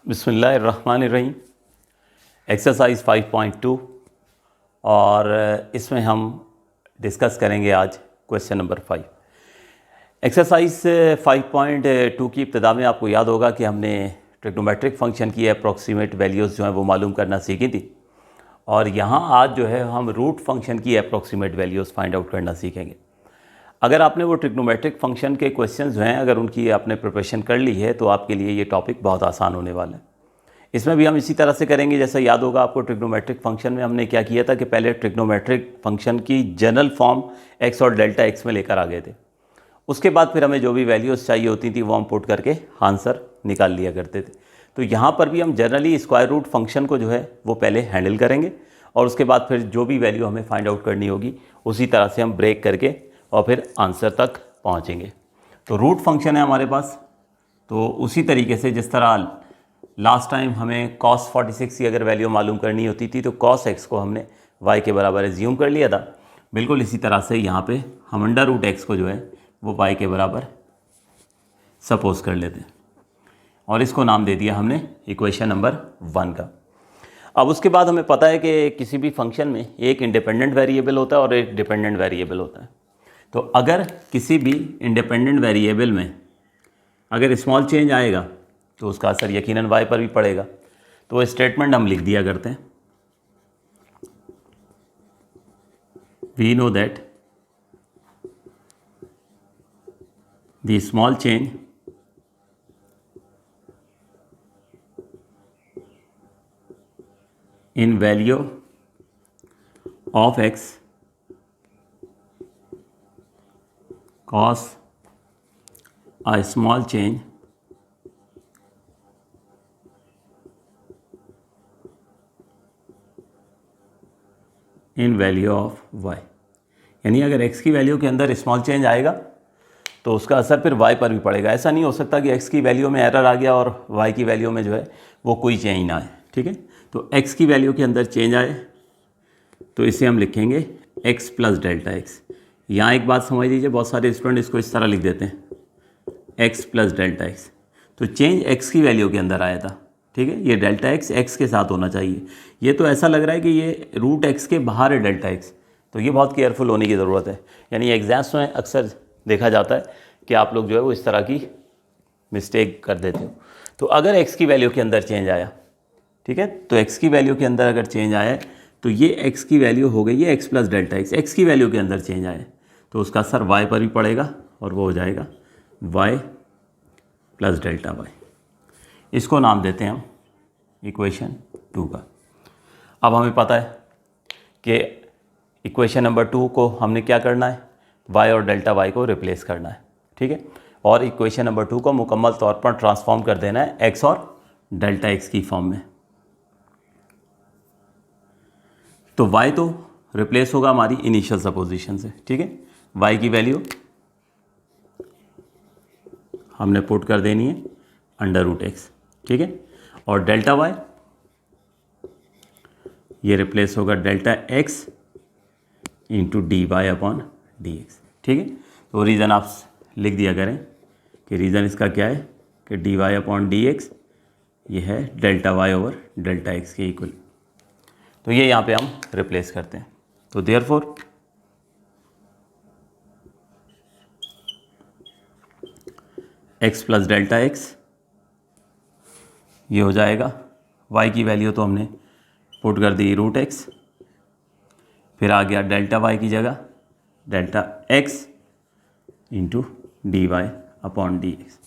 बिस्मिल्लाहिर्रहमानिर्रहीम। एक्सरसाइज 5.2 और इसमें हम डिस्कस करेंगे आज क्वेश्चन नंबर 5। एक्सरसाइज 5.2 की इब्तिदा में आपको याद होगा कि हमने ट्रिग्नोमेट्रिक फंक्शन की अप्रॉक्सीमेट वैल्यूज़ जो हैं वो मालूम करना सीखी थी, और यहाँ आज जो है हम रूट फंक्शन की अप्रॉक्सीमेट वैल्यूज़ फाइंड आउट करना सीखेंगे। अगर आपने वो ट्रिग्नोमेट्रिक फंक्शन के क्वेश्चंस जो हैं अगर उनकी आपने प्रिपरेशन कर ली है तो आपके लिए ये टॉपिक बहुत आसान होने वाला है। इसमें भी हम इसी तरह से करेंगे। जैसा याद होगा आपको, ट्रिग्नोमेट्रिक फंक्शन में हमने क्या किया था कि पहले ट्रिग्नोमेट्रिक फंक्शन की जनरल फॉर्म एक्स और डेल्टा एक्स में लेकर आ गए थे। उसके बाद फिर हमें जो भी वैल्यूज़ चाहिए होती थी वो हम पुट करके आंसर निकाल लिया करते थे। तो यहाँ पर भी हम जनरली स्क्वायर रूट फंक्शन को जो है वो पहले हैंडल करेंगे और उसके बाद फिर जो भी वैल्यू हमें फाइंड आउट करनी होगी उसी तरह से हम ब्रेक करके और फिर आंसर तक पहुँचेंगे। तो रूट फंक्शन है हमारे पास, तो उसी तरीके से जिस तरह लास्ट टाइम हमें cos 46 की अगर वैल्यू मालूम करनी होती थी तो cos x को हमने y के बराबर एज्यूम कर लिया था, बिल्कुल इसी तरह से यहाँ पे हम अंडर रूट x को जो है वो y के बराबर सपोज कर लेते हैं और इसको नाम दे दिया हमने इक्वेशन नंबर 1 का। अब उसके बाद हमें पता है कि किसी भी फंक्शन में एक इंडिपेंडेंट वेरिएबल होता है और एक डिपेंडेंट वेरिएबल होता है। तो अगर किसी भी इंडिपेंडेंट वेरिएबल में अगर स्मॉल चेंज आएगा तो उसका असर यकीनन y पर भी पड़ेगा। तो वो स्टेटमेंट हम लिख दिया करते हैं, we know that the small change in value of x cause a small change in value of y। यानी अगर x की वैल्यू के अंदर स्मॉल चेंज आएगा तो उसका असर फिर y पर भी पड़ेगा। ऐसा नहीं हो सकता कि x की वैल्यू में एरर आ गया और y की वैल्यू में जो है वो कोई चेंज ना आए। ठीक है, तो x की वैल्यू के अंदर चेंज आए तो इसे हम लिखेंगे x प्लस डेल्टा एक्स। यहाँ एक बात समझ लीजिए, बहुत सारे स्टूडेंट इसको इस तरह लिख देते हैं x प्लस डेल्टा एक्स। तो चेंज x की वैल्यू के अंदर आया था, ठीक है, ये डेल्टा x के साथ होना चाहिए। ये तो ऐसा लग रहा है कि ये रूट x के बाहर है डेल्टा x, तो ये बहुत केयरफुल होने की ज़रूरत है। यानी एग्जाम्स में अक्सर देखा जाता है कि आप लोग जो है वो इस तरह की मिस्टेक कर देते हो। तो अगर x की वैल्यू के अंदर चेंज आया, ठीक है, तो x की वैल्यू के अंदर अगर चेंज आया तो ये x की वैल्यू हो गई है x plus delta x. x की वैल्यू के अंदर चेंज आया तो उसका असर y पर भी पड़ेगा और वो हो जाएगा y प्लस डेल्टा y। इसको नाम देते हैं हम इक्वेशन 2 का। अब हमें पता है कि इक्वेशन नंबर 2 को हमने क्या करना है, y और डेल्टा y को रिप्लेस करना है, ठीक है, और इक्वेशन नंबर 2 को मुकम्मल तौर पर ट्रांसफॉर्म कर देना है x और डेल्टा x की फॉर्म में। तो y तो रिप्लेस होगा हमारी इनिशियल सपोजिशन से, ठीक है, y की वैल्यू हमने पुट कर देनी है अंडर रूट एक्स, ठीक है, और डेल्टा y ये रिप्लेस होगा delta x into D Y upon D X, ठीक है। तो रीज़न आप लिख दिया करें कि रीज़न इसका क्या है कि D Y upon D X ये है delta y over delta x के इक्वल। तो ये यहाँ पे हम रिप्लेस करते हैं। तो therefore x plus delta x ये हो जाएगा, y की वैल्यू तो हमने पुट कर दी रूट x, फिर आ गया डेल्टा y की जगह delta x into D Y upon D x.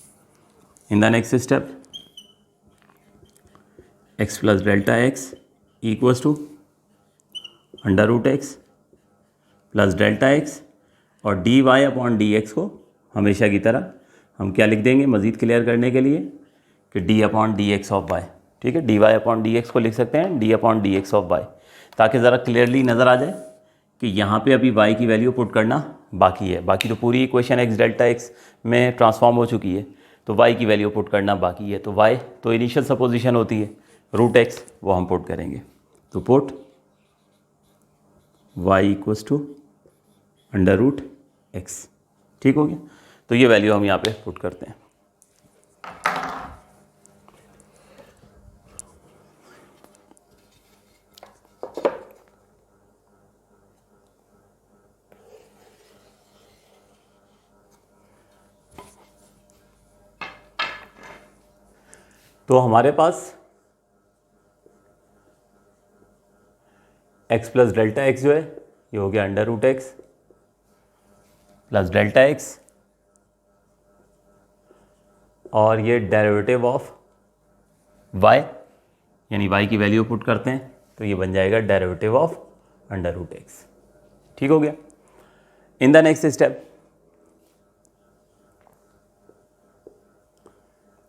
In the next step x plus delta x equals to under root x plus delta x, और d Y upon D x को हमेशा की तरह हम क्या लिख देंगे मज़ीद क्लियर करने के लिए कि D upon D X of Y, ठीक है, D Y upon D x को लिख सकते हैं D upon D X of Y, ताकि ज़रा क्लियरली नज़र आ जाए कि यहाँ पे अभी y की वैल्यू पुट करना बाकी है। बाकी तो पूरी इक्वेशन x डेल्टा x में ट्रांसफॉर्म हो चुकी है, तो y की वैल्यू पुट करना बाकी है। तो y तो इनिशियल सपोजिशन होती है रूट x, वो हम पुट करेंगे। तो put y equals to under root x, ठीक हो गया। तो ये वैल्यू हम यहाँ पे पुट करते हैं। तो हमारे पास x प्लस डेल्टा एक्स जो है ये हो गया under root x plus delta x, और ये डेरिवेटिव ऑफ y, यानी y की वैल्यू पुट करते हैं तो ये बन जाएगा derivative of under root X. ठीक हो गया। In the next step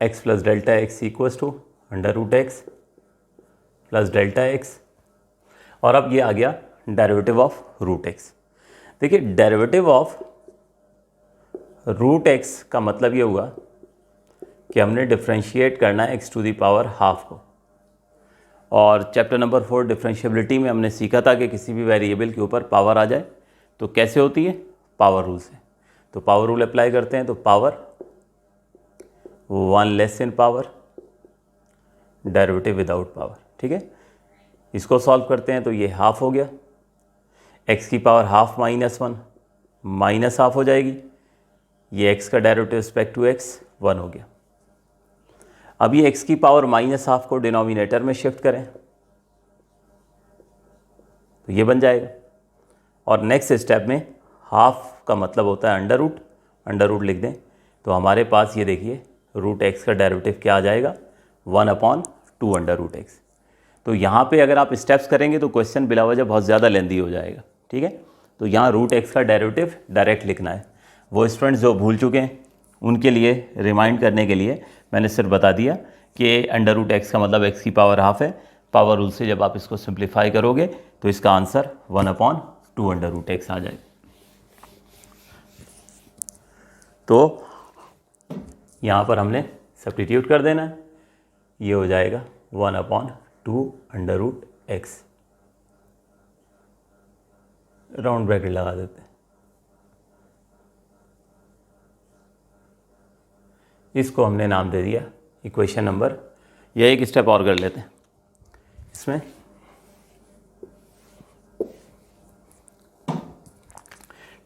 x plus delta X equals to under root x plus delta x, और अब ये आ गया डेरिवेटिव ऑफ रूट एक्स। देखिए डेरिवेटिव ऑफ रूट एक्स का मतलब ये हुआ कि हमने डिफ्रेंशिएट करना है x to the power half को, और चैप्टर नंबर 4 डिफ्रेंशिएबिलिटी में हमने सीखा था कि किसी भी वेरिएबल के ऊपर पावर आ जाए तो कैसे होती है, पावर रूल से। तो पावर रूल अप्लाई करते हैं तो power 1 less in power, derivative without power. ठीक है, इसको सॉल्व करते हैं तो ये हाफ हो गया, x की पावर हाफ -1 माइनस हाफ हो जाएगी, ये x का डेरिवेटिव रिस्पेक्ट टू x 1 हो गया। अब ये x की पावर -हाफ को डिनोमिनेटर में शिफ्ट करें तो ये बन जाएगा, और नेक्स्ट स्टेप में हाफ का मतलब होता है अंडर रूट लिख दें तो हमारे पास ये देखिए रूट एक्स का डेरिवेटिव क्या आ जाएगा 1/2 अंडर रूट एक्स। तो यहाँ पे अगर आप स्टेप्स करेंगे तो क्वेश्चन बिला वजह बहुत ज़्यादा लेंदी हो जाएगा। ठीक है, तो यहाँ रूट एक्स का डेरिवेटिव डायरेक्ट लिखना है। वो स्टूडेंट्स जो भूल चुके हैं उनके लिए रिमाइंड करने के लिए मैंने सिर्फ बता दिया कि अंडर रूट एक्स का मतलब एक्स की पावर हाफ है। पावर रूल से जब आप इसको सिंप्लीफाई करोगे तो इसका आंसर 1/2 अंडर रूट एक्स आ जाएगा। तो यहाँ पर हमने सब्स्टिट्यूट कर देना है, ये हो जाएगा 1/2 under root X, round bracket लगा देते हैं। इसको हमने नाम दे दिया इक्वेशन नंबर, यह एक स्टेप और कर लेते हैं इसमें।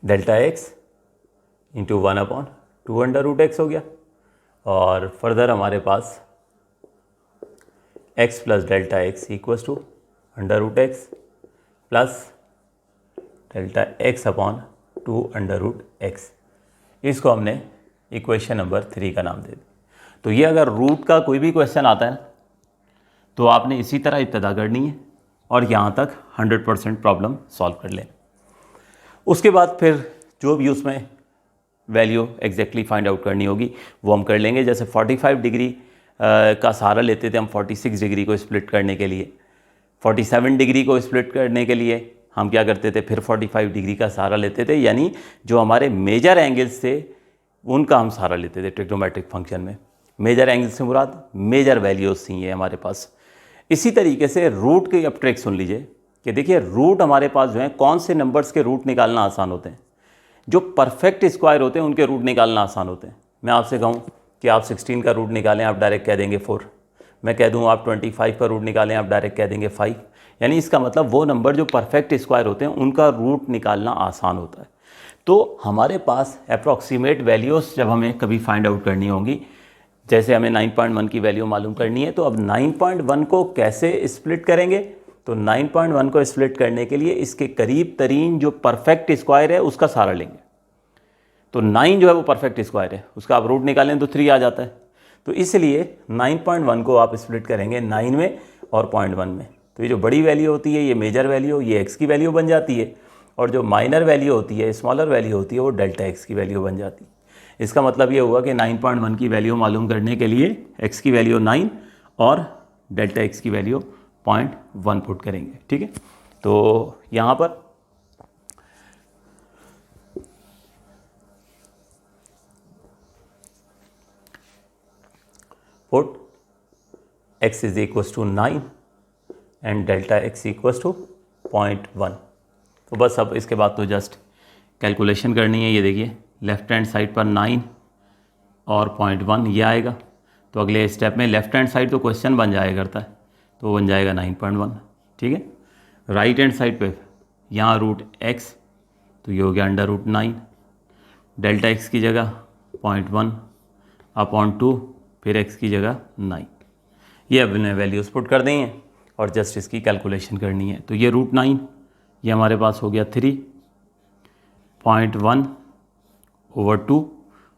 Delta X into 1/2 under root X हो गया, और फर्दर हमारे पास x plus delta X equals to under root x plus delta x/2 under root X. इसको हमने इक्वेशन नंबर 3 का नाम दे दिया। तो ये अगर रूट का कोई भी क्वेश्चन आता है तो आपने इसी तरह इब्तदा करनी है और यहाँ तक 100% प्रॉब्लम सॉल्व कर लें। उसके बाद फिर जो भी उसमें वैल्यू एग्जैक्टली फाइंड आउट करनी होगी वो हम कर लेंगे। जैसे 45 डिग्री का सहारा लेते थे हम 46 डिग्री को स्प्लिट करने के लिए, 47 डिग्री को स्प्लिट करने के लिए हम क्या करते थे, फिर 45 डिग्री का सहारा लेते थे, यानी जो हमारे मेजर एंगल्स थे उनका हम सहारा लेते थे ट्रिग्नोमेट्रिक फंक्शन में। मेजर एंगल से मुराद मेजर वैल्यूज थी ये हमारे पास। इसी तरीके से रूट की अब ट्रिक सुन लीजिए कि देखिए रूट हमारे पास जो है कौन से नंबर्स के रूट निकालना आसान होते हैं, जो परफेक्ट स्क्वायर होते हैं उनके रूट निकालना आसान होते हैं। मैं आपसे कहूँ कि आप 16 का रूट निकालें, आप डायरेक्ट कह देंगे 4। मैं कह दूँ आप 25 का रूट निकालें, आप डायरेक्ट कह देंगे 5। यानी इसका मतलब वो नंबर जो परफेक्ट स्क्वायर होते हैं उनका रूट निकालना आसान होता है। तो हमारे पास अप्रॉक्सीमेट वैल्यूज़ जब हमें कभी फाइंड आउट करनी होंगी, जैसे हमें 9.1 की वैल्यू मालूम करनी है, तो अब 9.1 को कैसे स्प्लिट करेंगे, तो 9.1 को स्प्लिट करने के लिए इसके करीब तरीन जो परफेक्ट स्क्वायर है उसका सहारा लेंगे। तो 9 जो है वो परफेक्ट स्क्वायर है, उसका आप रूट निकालें तो 3 आ जाता है। तो इसलिए 9.1 को आप स्प्लिट करेंगे 9 में और 0.1 में। तो ये जो बड़ी वैल्यू होती है ये मेजर वैल्यू, ये एक्स की वैल्यू बन जाती है, और जो माइनर वैल्यू होती है, स्मॉलर वैल्यू होती है, वो डेल्टा एक्स की वैल्यू बन जाती है। इसका मतलब ये हुआ कि 9.1 की वैल्यू मालूम करने के लिए एक्स की वैल्यू 9 और डेल्टा एक्स की वैल्यू 0.1 पुट करेंगे। ठीक है, तो यहाँ पर put x is equals to 9 and delta x equals to 0.1। तो बस अब इसके बाद तो जस्ट कैलकुलेशन करनी है। ये देखिए लेफ्ट हैंड साइड पर 9 और 0.1 ये आएगा, तो अगले स्टेप में लेफ्ट हैंड साइड तो क्वेश्चन बन जाया करता है, तो बन जाएगा 9.1। ठीक है, राइट हैंड साइड पे यहाँ रूट x, तो ये हो गया अंडर रूट 9, डेल्टा x की जगह 0.1/2, फिर x की जगह 9। ये हमने वैल्यूज़ पुट कर दी हैं और जस्ट इसकी कैलकुलेशन करनी है। तो ये √9 ये हमारे पास हो गया 3.1/2,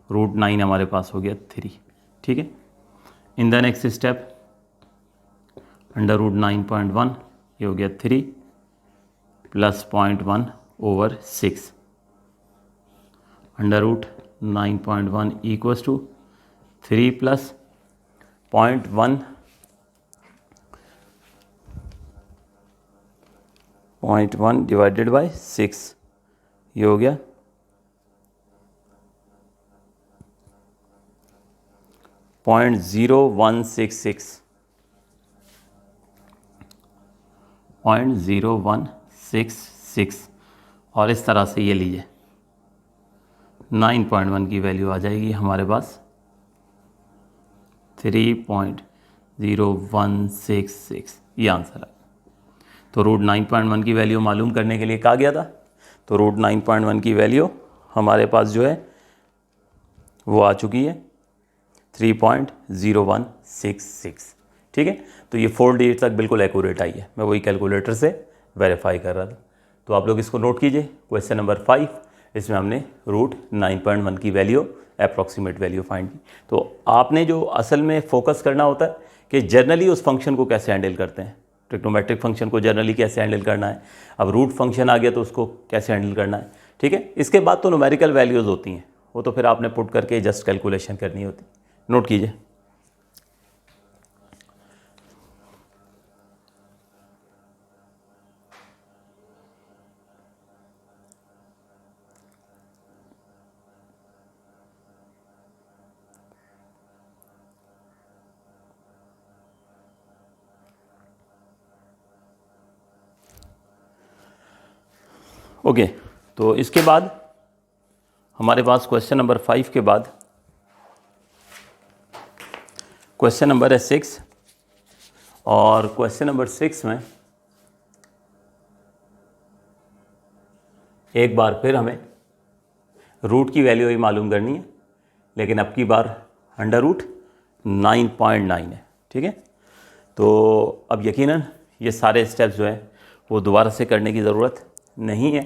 √9 हमारे पास हो गया 3, ठीक है। In the next step under √9.1 ये हो गया 3 plus 0.1/6 under √9.1 equals to 3 plus 0.1 divided by 6, ये हो गया 0.0166 और इस तरह से ये लीजिए 9.1 की वैल्यू आ जाएगी हमारे पास 3.0166, ये आंसर है। तो √9.1 की वैल्यू मालूम करने के लिए कहा गया था, तो √9.1 की वैल्यू हमारे पास जो है वो आ चुकी है 3.0166, ठीक है। तो ये 4 डिजिट तक बिल्कुल एक्यूरेट आई है, मैं वही कैलकुलेटर से वेरीफाई कर रहा था। तो आप लोग इसको नोट कीजिए। क्वेश्चन नंबर 5, इसमें हमने √9.1 की वैल्यू अप्रॉक्सीमेट वैल्यू फाइंड की। तो आपने जो असल में फोकस करना होता है कि जनरली उस फंक्शन को कैसे हैंडल करते हैं, ट्रिग्नोमेट्रिक फंक्शन को जनरली कैसे हैंडल करना है। अब रूट फंक्शन आ गया तो उसको कैसे हैंडल करना है, ठीक है। इसके बाद तो न्यूमेरिकल वैल्यूज़ होती हैं, वो तो फिर आपने पुट करके जस्ट कैलकुलेशन करनी होती। नोट कीजिए। ओके, तो इसके बाद हमारे पास क्वेश्चन नंबर 5 के बाद क्वेश्चन नंबर है 6, और क्वेश्चन नंबर 6 में एक बार फिर हमें रूट की वैल्यू ही मालूम करनी है, लेकिन अब की बार √9.9 है, ठीक है। तो अब यकीनन ये सारे स्टेप्स जो हैं वो दोबारा से करने की ज़रूरत नहीं है।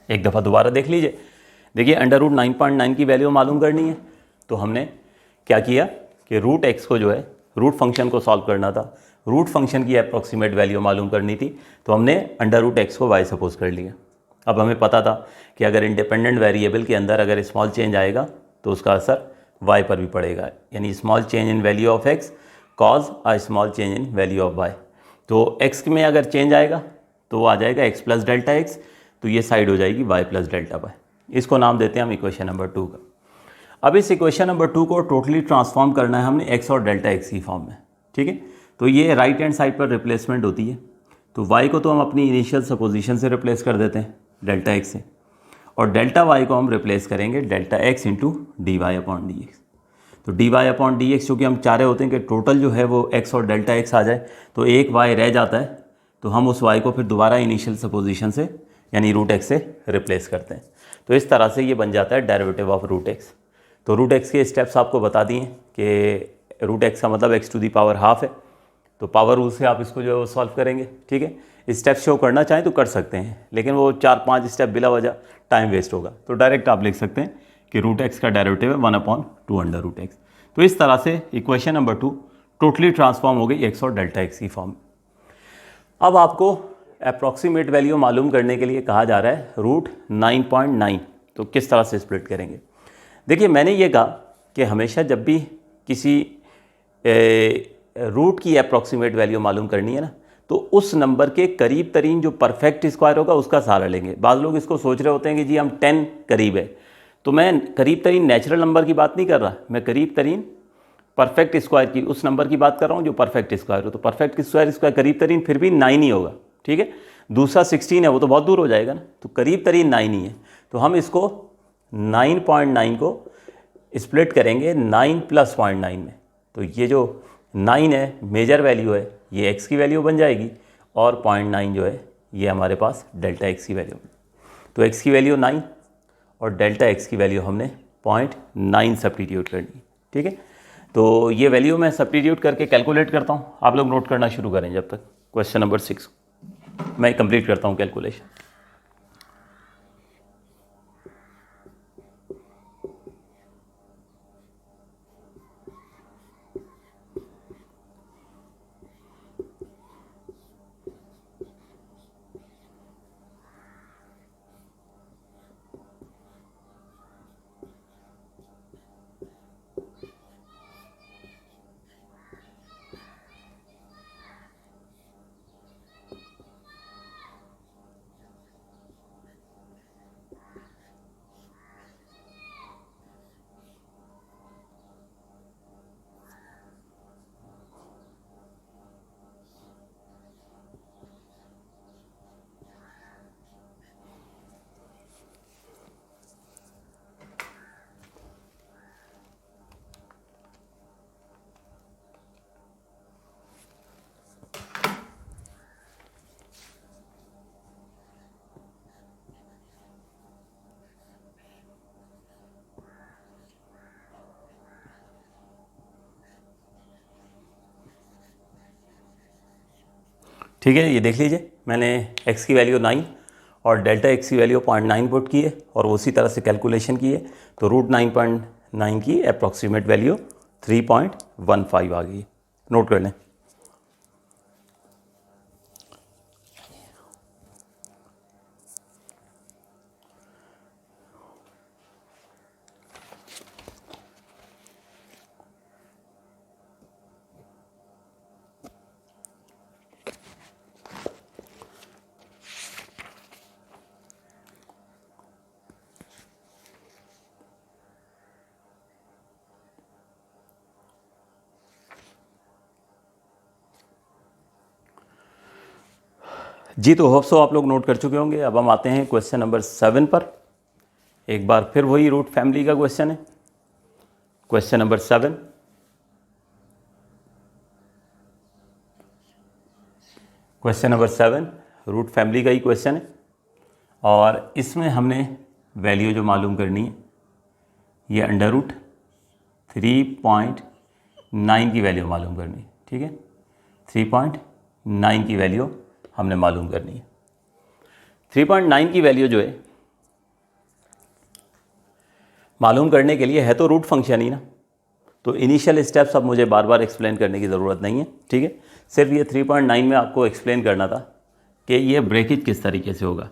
एक दफ़ा दोबारा देख लीजिए। देखिए √9.9 की वैल्यू मालूम करनी है, तो हमने क्या किया कि √x को जो है रूट फंक्शन को सॉल्व करना था, रूट फंक्शन की अप्रॉक्सीमेट वैल्यू मालूम करनी थी, तो हमने √x को y सपोज कर लिया। अब हमें पता था कि अगर इंडिपेंडेंट वेरिएबल के अंदर अगर स्मॉल चेंज आएगा तो उसका असर y पर भी पड़ेगा, यानी small change in value of x cause a small change in value of y। तो x में अगर चेंज आएगा तो वो आ जाएगा x प्लस डेल्टा x, तो ये साइड हो जाएगी y प्लस डेल्टा y। इसको नाम देते हैं हम इक्वेशन नंबर 2 का। अब इस इक्वेशन नंबर 2 को टोटली ट्रांसफॉर्म करना है हमने x और डेल्टा x की फॉर्म में, ठीक है। तो ये राइट हैंड साइड पर रिप्लेसमेंट होती है, तो y को तो हम अपनी इनिशियल सपोजिशन से रिप्लेस कर देते हैं डेल्टा x से, और डेल्टा y को हम रिप्लेस करेंगे डेल्टा x इंटू dy/dx। तो dy/dx जो कि हम चाह रहे होते हैं कि टोटल जो है वो x और डेल्टा x आ जाए, तो एक y रह जाता है, तो हम उस y को फिर दोबारा इनिशियल सपोजिशन से यानी √x से रिप्लेस करते हैं। तो इस तरह से ये बन जाता है डेरिवेटिव ऑफ √x। तो √x के स्टेप्स आपको बता दिए कि √x का मतलब x⁻½ है, तो पावर रूल से आप इसको जो है वो सॉल्व करेंगे, ठीक है। स्टेप शो करना चाहें तो कर सकते हैं, लेकिन वो 4-5 स्टेप बिला वजह टाइम वेस्ट होगा, तो डायरेक्ट आप लिख सकते हैं कि √x का डेरिवेटिव है 1/2 √x। तो इस तरह से इक्वेशन नंबर 2 टोटली ट्रांसफॉर्म हो गई x और डेल्टा x की फॉर्म। अब आपको अप्रॉक्सीमेट वैल्यू मालूम करने के लिए कहा जा रहा है √9.9, तो किस तरह से स्प्लिट करेंगे। देखिए मैंने ये कहा कि हमेशा जब भी किसी रूट की अप्रॉक्सीमेट वैल्यू मालूम करनी है ना, तो उस नंबर के करीब तरीन जो परफेक्ट स्क्वायर होगा उसका सहारा लेंगे। बाज़ लोग इसको सोच रहे होते हैं कि जी हम 10 करीब है, तो मैं करीब तरीन नेचुरल नंबर की बात नहीं कर रहा, मैं करीब तरीन परफेक्ट स्क्वायर की उस नंबर की बात कर रहा हूँ जो परफेक्ट स्क्वायर हो। तो परफेक्ट स्क्वायर इसका करीब तरीन फिर भी 9 ही होगा, ठीक है। दूसरा 16 है, वो तो बहुत दूर हो जाएगा ना, तो करीब तरीन 9 ही है। तो हम इसको 9.9 को स्प्लिट करेंगे 9 प्लस 0.9 में। तो ये जो 9 है मेजर वैल्यू है, ये x की वैल्यू बन जाएगी, और 0.9 जो है ये हमारे पास डेल्टा एक्स की वैल्यू। तो एक्स की वैल्यू 9 और डेल्टा एक्स की वैल्यू हमने 0.9 सब्स्टिट्यूट करनी। ठीक है, तो ये वैल्यू मैं सब्स्टिट्यूट करके कैलकुलेट करता हूँ, आप लोग नोट करना शुरू करें जब तक। क्वेश्चन नंबर 6 मैं कंप्लीट करता हूँ कैलकुलेशन। ठीक है, ये देख लीजिए मैंने x की वैल्यू 9 और डेल्टा x की वैल्यू 0.9 पुट की है और उसी तरह से कैलकुलेशन की है। तो √9.9 की अप्रॉक्सीमेट वैल्यू 3.15 आ गई। नोट कर लें। जी, तो होप सो आप लोग नोट कर चुके होंगे। अब हम आते हैं क्वेश्चन नंबर 7 पर। एक बार फिर वही रूट फैमिली का क्वेश्चन है। Question number 7, question number 7 root family का ही क्वेश्चन है और इसमें हमने वैल्यू जो मालूम करनी है ये √3.9 की वैल्यू मालूम करनी है। ठीक है, 3.9 की वैल्यू हमने मालूम करनी है। 3.9 की वैल्यू जो है मालूम करने के लिए है तो रूट फंक्शन ही ना, तो इनिशियल स्टेप्स अब मुझे बार बार एक्सप्लेन करने की ज़रूरत नहीं है। ठीक है, सिर्फ ये 3.9 में आपको एक्सप्लेन करना था कि ये ब्रेकेज किस तरीके से होगा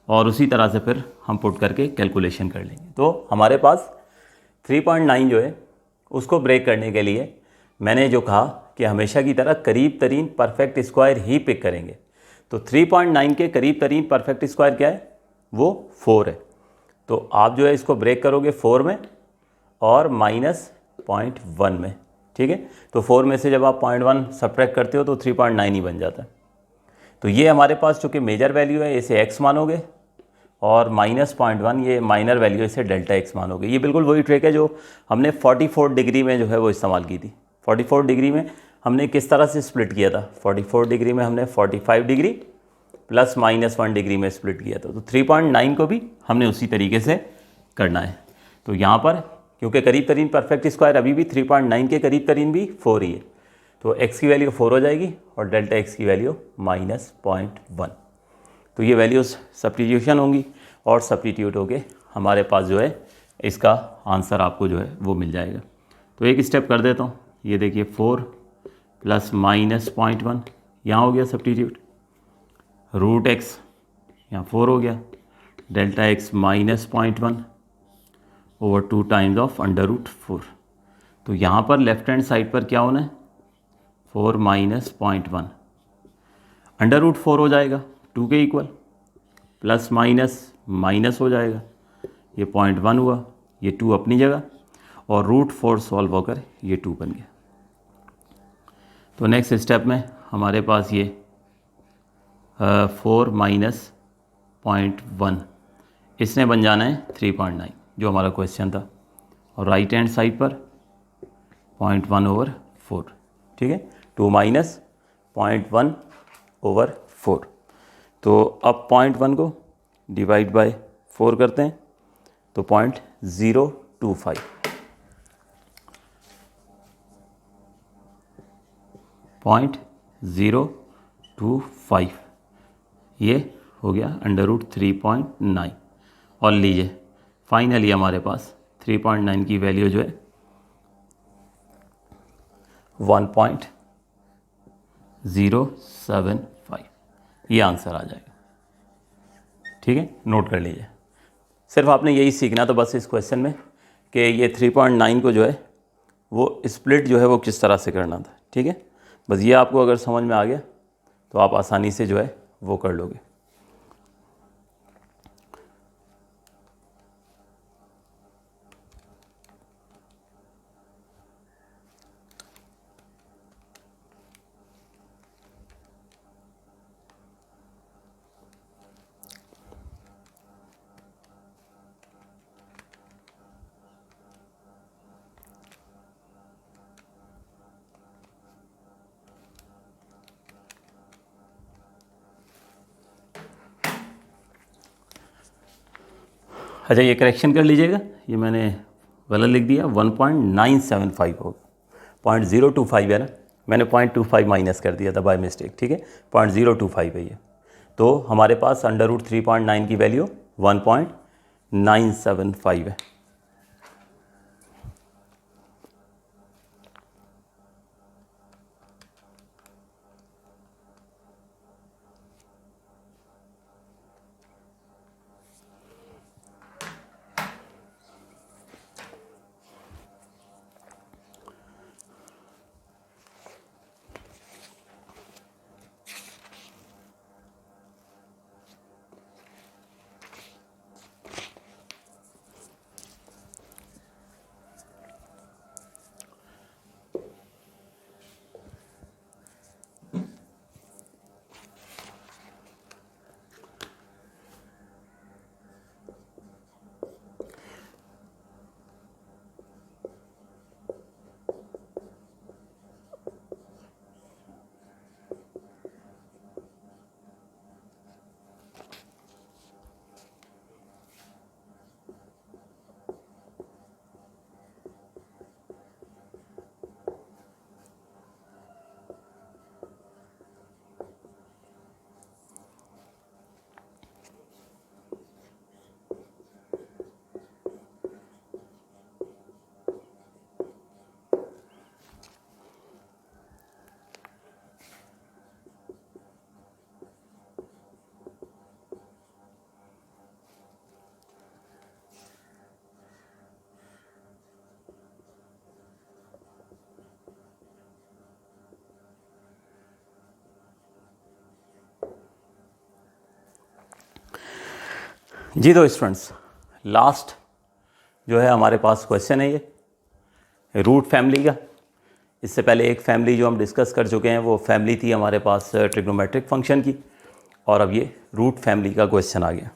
और उसी तरह से फिर हम पुट करके कैलकुलेशन कर लेंगे। तो हमारे पास 3.9 जो है उसको ब्रेक करने के लिए मैंने जो कहा कि हमेशा की तरह करीब तरीन परफेक्ट स्क्वायर ही पिक करेंगे। तो 3.9 के करीब तरीन परफेक्ट स्क्वायर क्या है, वो 4 है। तो आप जो है इसको ब्रेक करोगे 4 में और -0.1 में। ठीक है, तो 4 में से जब आप 0.1 सब्ट्रैक्ट करते हो तो 3.9 ही बन जाता है। तो ये हमारे पास चूँकि मेजर वैल्यू है इसे x मानोगे और -0.1 ये माइनर वैल्यू इसे डेल्टा x मानोगे। ये बिल्कुल वही ट्रिक है जो हमने 44 डिग्री में जो है वो इस्तेमाल की थी। 44 डिग्री में हमने किस तरह से स्प्लिट किया था, 44 डिग्री में हमने 45 डिग्री प्लस -1 डिग्री में स्प्लिट किया था। तो 3.9 को भी हमने उसी तरीके से करना है। तो यहाँ पर क्योंकि करीब तरीन परफेक्ट स्क्वायर अभी भी 3.9 के करीब तरीन भी 4 ही है, तो x की वैल्यू 4 हो जाएगी और डेल्टा x की वैल्यू -0.1। तो ये वैल्यूज़ सब्स्टिट्यूशन होंगी और सब्स्टिट्यूट होके हमारे पास जो है इसका आंसर आपको जो है वो मिल जाएगा। तो एक स्टेप कर देता हूँ। ये देखिए 4 प्लस -0.1 यहाँ हो गया सब्स्टिट्यूट, √x यहाँ 4 हो गया, delta x -0.1 over 2 times of √4। तो यहाँ पर लेफ्ट हैंड साइड पर क्या होना है, 4 -0.1 √4 हो जाएगा 2 के इक्वल, प्लस माइनस माइनस हो जाएगा, ये 0.1 हुआ, ये 2 अपनी जगह और √4 सॉल्व होकर ये 2 बन गया। तो नेक्स्ट स्टेप में हमारे पास ये 4 -0.1 इसने बन जाना है 3.9 जो हमारा क्वेश्चन था, और राइट हैंड साइड पर 0.1/4। ठीक है, 2 - 0.1/4। तो अब 0.1 को डिवाइड बाय 4 करते हैं तो 0.025, 0.025 ये हो गया √3.9। और लीजिए फाइनली हमारे पास 3.9 की वैल्यू जो है 1.075, ये आंसर आ जाएगा। ठीक है, नोट कर लीजिए। सिर्फ आपने यही सीखना तो बस इस क्वेश्चन में कि ये 3.9 को जो है वो स्प्लिट जो है वो किस तरह से करना था। ठीक है, बस ये आपको अगर समझ में आ गया तो आप आसानी से जो है वो कर लोगे। अच्छा, ये करेक्शन कर लीजिएगा, ये मैंने गलत लिख दिया, 1.975 होगा, 0.025 है ना, मैंने 0.25 माइनस कर दिया था बाय मिस्टेक। ठीक है, 0.025 है ये। तो हमारे पास √3.9 की वैल्यू 1.975 है। जी तो स्टूडेंट्स, लास्ट जो है हमारे पास क्वेश्चन है ये रूट फैमिली का। इससे पहले एक फैमिली जो हम डिस्कस कर चुके हैं वो फैमिली थी हमारे पास ट्रिग्नोमेट्रिक फंक्शन की, और अब ये रूट फैमिली का क्वेश्चन आ गया।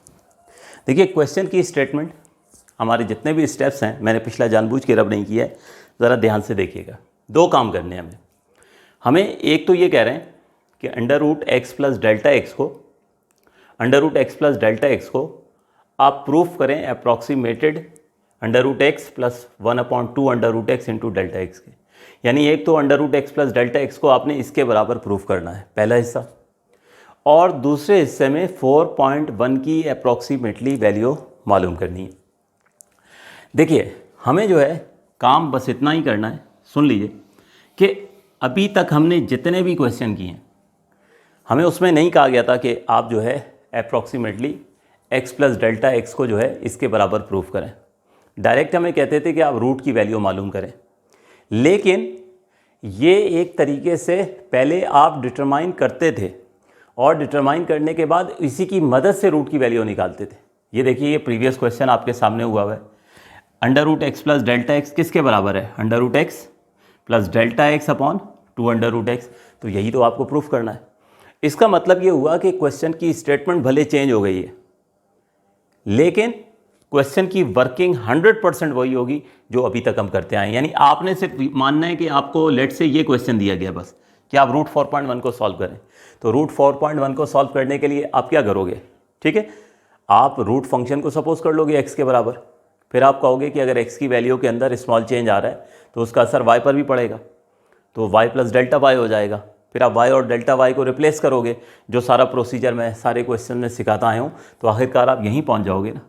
देखिए, क्वेश्चन की स्टेटमेंट, हमारे जितने भी स्टेप्स हैं, मैंने पिछला जानबूझ के रब नहीं किया है, ज़रा ध्यान से देखिएगा। दो काम करने हैं हमें एक तो ये कह रहे हैं कि √x + Δx को आप प्रूफ करें अप्रॉक्सीमेटेड √x + 1/2 √x × Δx के, यानी एक तो √x + Δx को आपने इसके बराबर प्रूफ करना है, पहला हिस्सा, और दूसरे हिस्से में 4.1 की अप्रॉक्सीमेटली वैल्यू मालूम करनी है। देखिए, हमें जो है काम बस इतना ही करना है, सुन लीजिए, कि अभी तक हमने जितने भी क्वेश्चन किए हैं, हमें उसमें नहीं कहा गया था कि आप जो है अप्रॉक्सीमेटली x + Δx को जो है इसके बराबर प्रूफ करें। डायरेक्ट हमें कहते थे कि आप रूट की वैल्यू मालूम करें, लेकिन ये एक तरीके से पहले आप डिटरमाइन करते थे और डिटरमाइन करने के बाद इसी की मदद से रूट की वैल्यू निकालते थे। ये देखिए, ये प्रीवियस क्वेश्चन आपके सामने हुआ है। √x + Δx किसके बराबर है? √x + Δx/2 √x। तो यही तो आपको प्रूफ करना है। इसका मतलब ये हुआ कि क्वेश्चन की स्टेटमेंट भले चेंज हो गई है, लेकिन क्वेश्चन की वर्किंग 100% वही होगी जो अभी तक हम करते आए हैं। यानी आपने सिर्फ मानना है कि आपको लेट से ये क्वेश्चन दिया गया बस कि आप √4.1 को सॉल्व करें, तो रूट 4.1 को सॉल्व करने के लिए आप क्या करोगे, ठीक है, आप रूट फंक्शन को सपोज कर लोगे x के बराबर, फिर आप कहोगे कि अगर x की वैल्यू के अंदर स्मॉल चेंज आ रहा है तो उसका असर y पर भी पड़ेगा, तो y प्लस डेल्टा y हो जाएगा। फिर आप y और डेल्टा y को रिप्लेस करोगे, जो सारा प्रोसीजर मैं सारे क्वेश्चन में सिखाता आया हूँ, तो आखिरकार आप यहीं पहुँच जाओगे ना,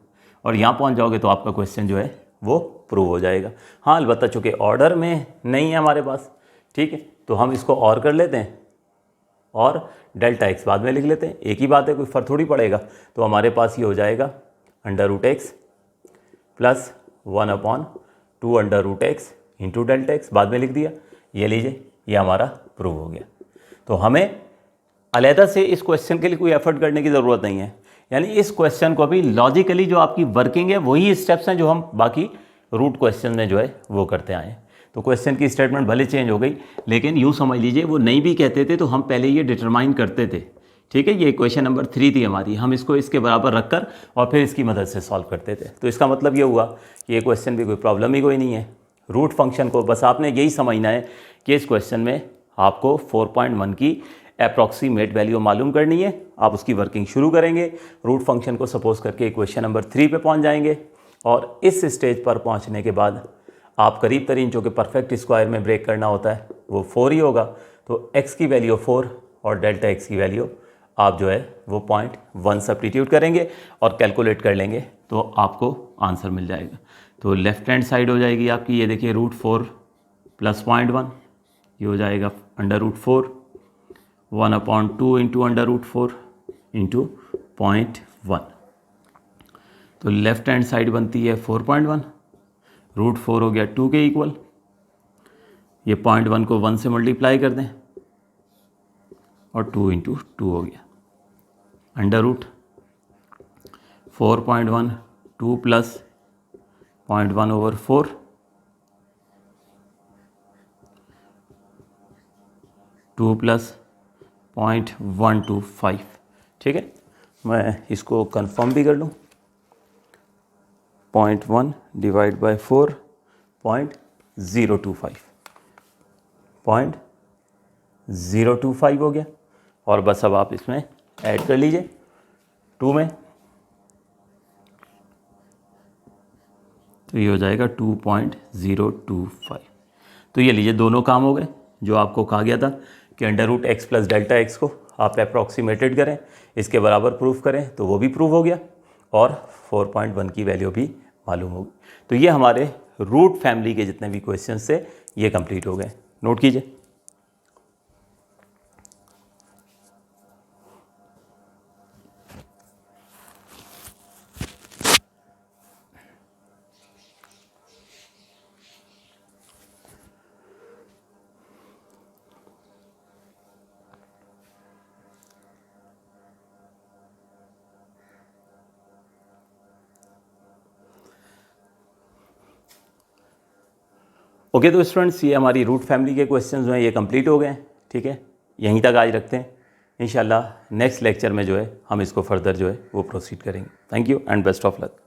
और यहाँ पहुँच जाओगे तो आपका क्वेश्चन जो है वो प्रूव हो जाएगा। हाँ, अलबत्ता चूँकि ऑर्डर में नहीं है हमारे पास, ठीक है, तो हम इसको और कर लेते हैं और डेल्टा x बाद में लिख लेते हैं, एक ही बात है, कोई फर्क थोड़ी पड़ेगा। तो हमारे पास ये हो जाएगा √x plus 1/2 √x into delta x, बाद में लिख दिया। ये लीजिए, ये हमारा प्रूव हो गया। तो हमें अलहदा से इस क्वेश्चन के लिए कोई एफर्ट करने की ज़रूरत नहीं है, यानी इस क्वेश्चन को भी लॉजिकली जो आपकी वर्किंग है वही स्टेप्स हैं जो हम बाकी रूट क्वेश्चन में जो है वो करते आए हैं। तो क्वेश्चन की स्टेटमेंट भले चेंज हो गई, लेकिन यूँ समझ लीजिए वो नहीं भी कहते थे तो हम पहले ये डिटरमाइन करते थे, ठीक है। ये क्वेश्चन नंबर 3 थी हमारी, हम इसको इसके बराबर रखकर और फिर इसकी मदद से सॉल्व करते थे। तो इसका मतलब ये हुआ कि ये क्वेश्चन भी कोई प्रॉब्लम ही कोई नहीं है। रूट फंक्शन को बस आपने यही समझना है कि इस क्वेश्चन में आपको 4.1 की अप्रॉक्सीमेट वैल्यू मालूम करनी है। आप उसकी वर्किंग शुरू करेंगे, रूट फंक्शन को सपोज करके क्वेश्चन नंबर 3 पे पहुंच जाएंगे, और इस स्टेज पर पहुंचने के बाद आप करीब तरीन जो कि परफेक्ट स्क्वायर में ब्रेक करना होता है वो 4 ही होगा। तो x की वैल्यू 4 और डेल्टा x की वैल्यू आप जो है वो 0.1 सब्स्टिट्यूट करेंगे और कैलकुलेट कर लेंगे तो आपको आंसर मिल जाएगा। तो लेफ्ट हैंड साइड हो जाएगी आपकी, ये देखिए √4 प्लस 0.1, ये हो जाएगा √4 1/2 इंटू √4 इंटू 0.1। तो लेफ्ट हैंड साइड बनती है 4.1, √4 हो गया 2 के इक्वल, ये 0.1 को 1 से मल्टीप्लाई कर दें और 2 इंटू 2 हो गया, √4.1 2 प्लस 0.1/4 2 प्लस 0.125, ठीक है। मैं इसको कंफर्म भी कर लूँ, 0.1 डिवाइड बाय 4 0.025 0.025 हो गया। और बस अब आप इसमें ऐड कर लीजिए 2 में, तो ये हो जाएगा 2.025। तो ये लीजिए, दोनों काम हो गए। जो आपको कहा गया था कि √x प्लस डेल्टा x को आप अप्रॉक्सीमेटेड करें, इसके बराबर प्रूफ करें, तो वो भी प्रूफ हो गया और 4.1 की वैल्यू भी मालूम होगी। तो ये हमारे रूट फैमिली के जितने भी क्वेश्चंस थे ये कंप्लीट हो गए। नोट कीजिए। ओके, तो स्टूडेंट्स ये हमारी रूट फैमिली के क्वेश्चंस जो हैं ये कंप्लीट हो गए हैं, ठीक है। यहीं तक आज रखते हैं, इंशाल्लाह नेक्स्ट लेक्चर में जो है हम इसको फर्दर जो है वो प्रोसीड करेंगे। Thank you and best of luck.